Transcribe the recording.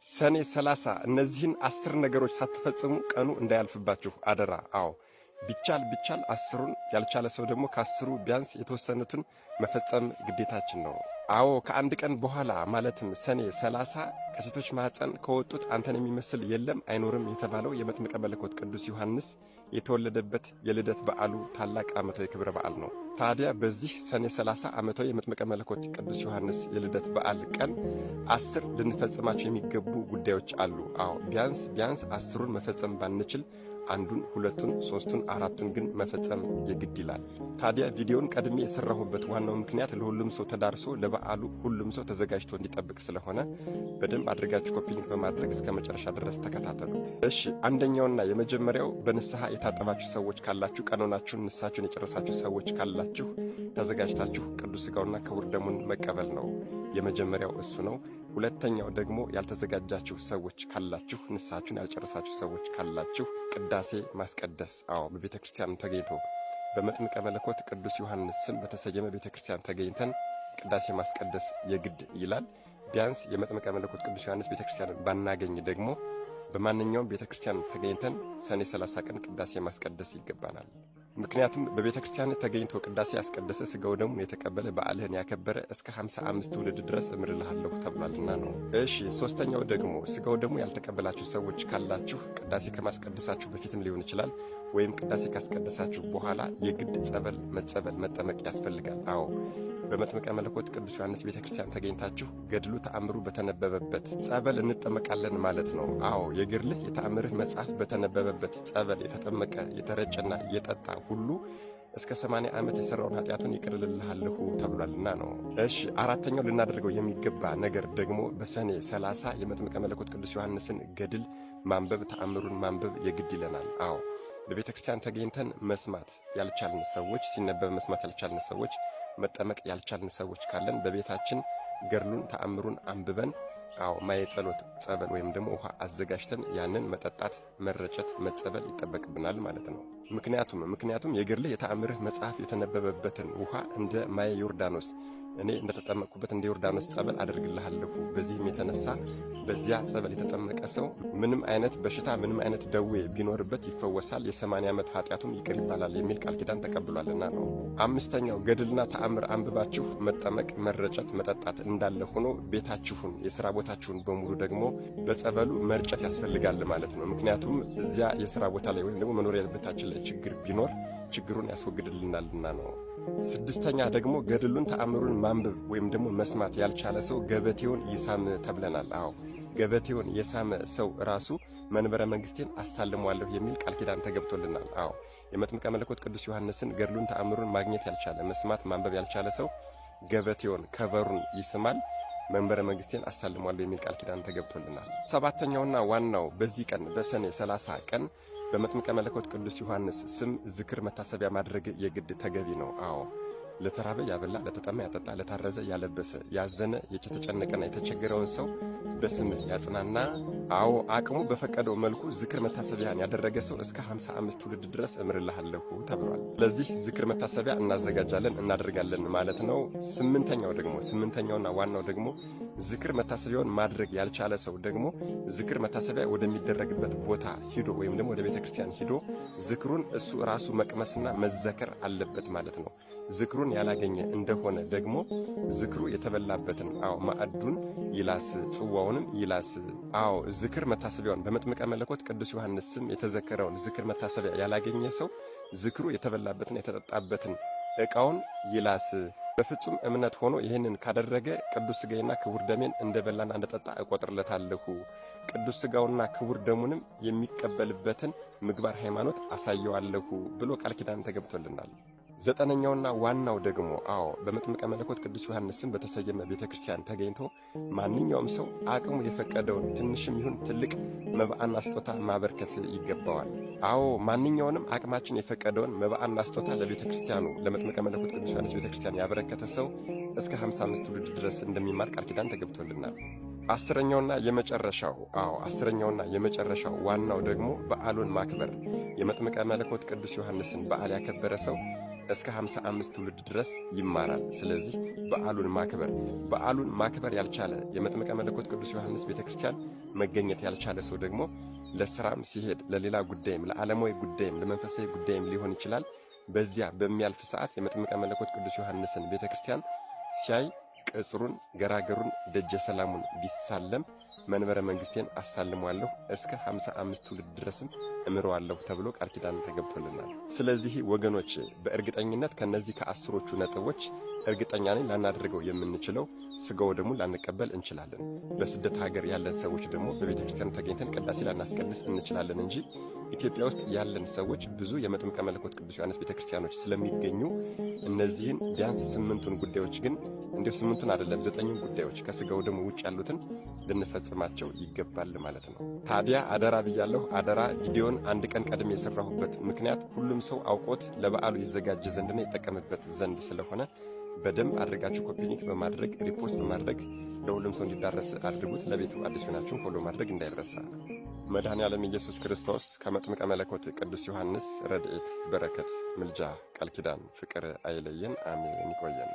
ሰኔ 30 እነዚህን 10 ነገሮች ሳትፈጽሙ ቀኑ እንዳያልፍባችሁ አደራ። አዎ ቢቻል 10ሩን ያልቻለ ሰው ደግሞ ከ10ሩ ቢያንስ የተወሰኑትን መፈጸም ግዴታችን ነው። አዎ ከአንድ ቀን በኋላ ማለትም ሰኔ 30 ከሴቶች ማኅፀን ከወጡት አንተን የሚመስል የለም አይኖርም የተባለው የመጥምቀ መለኮት ቅዱስ ዮሐንስ የተወለደበት የልደት በዓሉ ታላቅ ዓመታዊ ክብረ በዓል ነው። ታዲያ በዚህ ሰኔ 30 ዓመታዊ የመጥምቀ መለኮት ቅዱስ ዮሐንስ የልደት በዓል ቀን 10 ልንፈጽማቸው የሚገቡ ጉዳዮች አሉ። አዎ ቢያንስ 10ሩን መፈጸም ባንችል አንዱን፣ ሁለቱን፣ ሶስቱን፣ አራቱን ግን መፈጸም የግድ ይላል። ታዲያ ቪዲዮውን ቀድሜ የሰራሁበት ዋናው ምክንያት ለሁሉም ሰው ተዳርሶ ለበዓሉ ሁሉም ሰው ተዘጋጅቶ እንዲጠብቅ ስለሆነ በደንብ አድርጋችሁ ኮፒ ሊንክ በማድረግ እስከ መጨረሻ ድረስ ተከታተሉት። እሺ፣ አንደኛውና የመጀመሪያው በንስሐ የታጠባችሁ ሰዎች ካላችሁ፣ ቀኖናችሁን ንስሐችሁን የጨረሳችሁ ሰዎች ካላችሁ ተዘጋጅታችሁ ቅዱስ ሥጋውና ክቡር ደሙን መቀበል ነው። የመጀመሪያው እሱ ነው። ሁለተኛው ደግሞ ያልተዘጋጃችሁ ሰዎች ካላችሁ፣ ንስሐችሁን ያልጨረሳችሁ ሰዎች ካላችሁ ቅዳሴ ማስቀደስ። አዎ በቤተ ክርስቲያን ተገኝቶ በመጥምቀ መለኮት ቅዱስ ዮሐንስ ስም በተሰየመ ቤተ ክርስቲያን ተገኝተን ቅዳሴ ማስቀደስ የግድ ይላል። ቢያንስ የመጥምቀ መለኮት ቅዱስ ዮሐንስ ቤተ ክርስቲያንን ባናገኝ ደግሞ በማንኛውም ቤተ ክርስቲያን ተገኝተን ሰኔ 30 ቀን ቅዳሴ ማስቀደስ ይገባናል። ምክንያቱም በቤተ ክርስቲያን ተገኝቶ ቅዳሴ ያስቀደሰ ሥጋው ደሙን የተቀበለ በዓልህን ያከበረ እስከ 55 ትውልድ ድረስ እምርልሃለሁ ተብሏልና ነው። እሺ፣ ሶስተኛው ደግሞ ሥጋው ደሙ ያልተቀበላችሁ ሰዎች ካላችሁ ቅዳሴ ከማስቀደሳችሁ በፊትም ሊሆን ይችላል ወይም ቅዳሴ ካስቀደሳችሁ በኋላ የግድ ጸበል መጠመቅ ያስፈልጋል። አዎ በመጥምቀ መለኮት ቅዱስ ዮሐንስ ቤተ ክርስቲያን ተገኝታችሁ ገድሉ ተአምሩ በተነበበበት ጸበል እንጠመቃለን ማለት ነው። አዎ የገድልህ የተአምርህ መጽሐፍ በተነበበበት ጸበል የተጠመቀ የተረጨና የጠጣ ሁሉ እስከ 80 ዓመት የሠራውን ኃጢአቱን ይቅርልልሃለሁ ተብሏልና ነው። እሺ፣ አራተኛው ልናደርገው የሚገባ ነገር ደግሞ በሰኔ 30 የመጥምቀ መለኮት ቅዱስ ዮሐንስን ገድል ማንበብ፣ ተአምሩን ማንበብ የግድ ይለናል። አዎ በቤተ ክርስቲያን ተገኝተን መስማት ያልቻልን ሰዎች፣ ሲነበብ መስማት ያልቻልን ሰዎች፣ መጠመቅ ያልቻልን ሰዎች ካለን በቤታችን ገድሉን ተአምሩን አንብበን አዎ ማየ ጸሎት ጸበል ወይም ደግሞ ውሃ አዘጋጅተን ያንን መጠጣት፣ መረጨት፣ መጸበል ይጠበቅብናል ማለት ነው። ምክንያቱም የገድልህ የተአምርህ መጽሐፍ የተነበበበትን ውሃ እንደ ማየ ዮርዳኖስ እኔ እንደተጠመቅኩበት እንደ ዮርዳኖስ ጸበል አደርግልሃለሁ። በዚህም የተነሳ በዚያ ጸበል የተጠመቀ ሰው ምንም አይነት በሽታ ምንም አይነት ደዌ ቢኖርበት ይፈወሳል፣ የ80 ዓመት ኃጢአቱም ይቅር ይባላል የሚል ቃል ኪዳን ተቀብሏልና ነው። አምስተኛው ገድልና ተአምር አንብባችሁ መጠመቅ፣ መረጨት፣ መጠጣት እንዳለ ሆኖ ቤታችሁን የሥራ ቦታችሁን በሙሉ ደግሞ በጸበሉ መርጨት ያስፈልጋል ማለት ነው። ምክንያቱም እዚያ የሥራ ቦታ ላይ ወይም ደግሞ መኖሪያ ቤታችን ላይ ችግር ቢኖር ችግሩን ያስወግድልናልና ነው። ስድስተኛ ደግሞ ገድሉን ተአምሩን ማንበብ ወይም ደግሞ መስማት ያልቻለ ሰው ገበቴውን ይሳም ተብለናል። አዎ ገበቴውን የሳመ ሰው ራሱ መንበረ መንግሥቴን አሳልሟለሁ የሚል ቃል ኪዳን ተገብቶልናል። አዎ የመጥምቀ መለኮት ቅዱስ ዮሐንስን ገድሉን ተአምሩን ማግኘት ያልቻለ መስማት ማንበብ ያልቻለ ሰው ገበቴውን ከቨሩን ይስማል፣ መንበረ መንግሥቴን አሳልሟለሁ የሚል ቃል ኪዳን ተገብቶልናል። ሰባተኛውና ዋናው በዚህ ቀን በሰኔ 30 ቀን በመጥምቀ መለኮት ቅዱስ ዮሐንስ ስም ዝክር መታሰቢያ ማድረግ የግድ ተገቢ ነው። አዎ ለተራበ ያበላ፣ ለተጠማ ያጠጣ፣ ለታረዘ ያለበሰ፣ ያዘነ የተጨነቀና የተቸገረውን ሰው በስም ያጽናና። አዎ አቅሙ በፈቀደው መልኩ ዝክር መታሰቢያን ያደረገ ሰው እስከ 55 ትውልድ ድረስ እምርልሃለሁ ተብሏል። ለዚህ ዝክር መታሰቢያ እናዘጋጃለን እናደርጋለን ማለት ነው። ስምንተኛውና ዋናው ደግሞ ዝክር መታሰቢያውን ማድረግ ያልቻለ ሰው ደግሞ ዝክር መታሰቢያ ወደሚደረግበት ቦታ ሂዶ ወይም ደግሞ ወደ ቤተ ክርስቲያን ሂዶ ዝክሩን እሱ ራሱ መቅመስና መዘከር አለበት ማለት ነው። ዝክሩን ያላገኘ እንደሆነ ደግሞ ዝክሩ የተበላበትን ማዕዱን ይላስ፣ ጽዋውንም ይላስ። ዝክር መታሰቢያውን በመጥምቀ መለኮት ቅዱስ ዮሐንስ ስም የተዘከረውን ዝክር መታሰቢያ ያላገኘ ሰው ዝክሩ የተበላበትን የተጠጣበትን ዕቃውን ይላስ። በፍጹም እምነት ሆኖ ይህንን ካደረገ ቅዱስ ሥጋዬና ክቡር ደሜን እንደበላና እንደጠጣ እቆጥርለታለሁ፣ ቅዱስ ሥጋውና ክቡር ደሙንም የሚቀበልበትን ምግባር ሃይማኖት አሳየዋለሁ ብሎ ቃል ኪዳን ተገብቶልናል። ዘጠነኛውና ዋናው ደግሞ በመጥምቀ መለኮት ቅዱስ ዮሐንስ ስም በተሰየመ ቤተ ክርስቲያን ተገኝቶ ማንኛውም ሰው አቅሙ የፈቀደውን ትንሽም ይሁን ትልቅ መባዕና ስጦታ ማበርከት ይገባዋል። ማንኛውንም አቅማችን የፈቀደውን መባዕና ስጦታ ለቤተ ክርስቲያኑ ለመጥምቀ መለኮት ቅዱስ ዮሐንስ ቤተ ክርስቲያን ያበረከተ ሰው እስከ 55 ትውልድ ድረስ እንደሚማር ቃል ኪዳን ተገብቶልናል። አስረኛውና የመጨረሻው ዋናው ደግሞ በዓሉን ማክበር። የመጥምቀ መለኮት ቅዱስ ዮሐንስን በዓል ያከበረ ሰው እስከ 55 ትውልድ ድረስ ይማራል። ስለዚህ በዓሉን ማክበር ያልቻለ የመጥምቀ መለኮት ቅዱስ ዮሐንስ ቤተክርስቲያን መገኘት ያልቻለ ሰው ደግሞ ለስራም ሲሄድ ለሌላ ጉዳይም ለዓለማዊ ጉዳይም ለመንፈሳዊ ጉዳይም ሊሆን ይችላል። በዚያ በሚያልፍ ሰዓት የመጥምቀ መለኮት ቅዱስ ዮሐንስን ቤተክርስቲያን ሲያይ ቅጽሩን፣ ገራገሩን፣ ደጀ ሰላሙን ቢሳለም መንበረ መንግስቴን አሳልሟለሁ እስከ 55 ትውልድ ድረስም እምረዋለሁ ተብሎ ቃል ኪዳን ተገብቶልናል። ስለዚህ ወገኖች በእርግጠኝነት ከነዚህ ከአስሮቹ ነጥቦች እርግጠኛ ነኝ ላናደርገው የምንችለው ስጋው ደግሞ ላንቀበል እንችላለን። በስደት ሀገር ያለን ሰዎች ደግሞ በቤተ ክርስቲያን ተገኝተን ቅዳሴ ላናስቀድስ እንችላለን እንጂ ኢትዮጵያ ውስጥ ያለን ሰዎች ብዙ የመጥምቀ መለኮት ቅዱስ ዮሐንስ ቤተክርስቲያኖች ስለሚገኙ እነዚህን ቢያንስ 8ቱን ጉዳዮች ግን እንዲሁ 8ቱን አይደለም 9ኙን ጉዳዮች ከስጋው ደግሞ ውጭ ያሉትን ልንፈጽማቸው ይገባል ማለት ነው። ታዲያ አደራ ብያለሁ። አደራ ቪዲዮን አንድ ቀን ቀድሜ የሰራሁበት ምክንያት ሁሉም ሰው አውቆት ለበዓሉ ይዘጋጅ ዘንድና ይጠቀምበት ዘንድ ስለሆነ በደንብ አድርጋችሁ ኮፒ ሊንክ በማድረግ ሪፖስት በማድረግ ለሁሉም ሰው እንዲዳረስ አድርጉት። ለቤቱ አዲስ ሆናችሁ ፎሎ ማድረግ እንዳይረሳ። መድኃኔዓለም ኢየሱስ ክርስቶስ ከመጥምቀ መለኮት ቅዱስ ዮሐንስ ረድኤት፣ በረከት፣ ምልጃ፣ ቃል ኪዳን፣ ፍቅር አይለየን። አሜን። ይቆየን።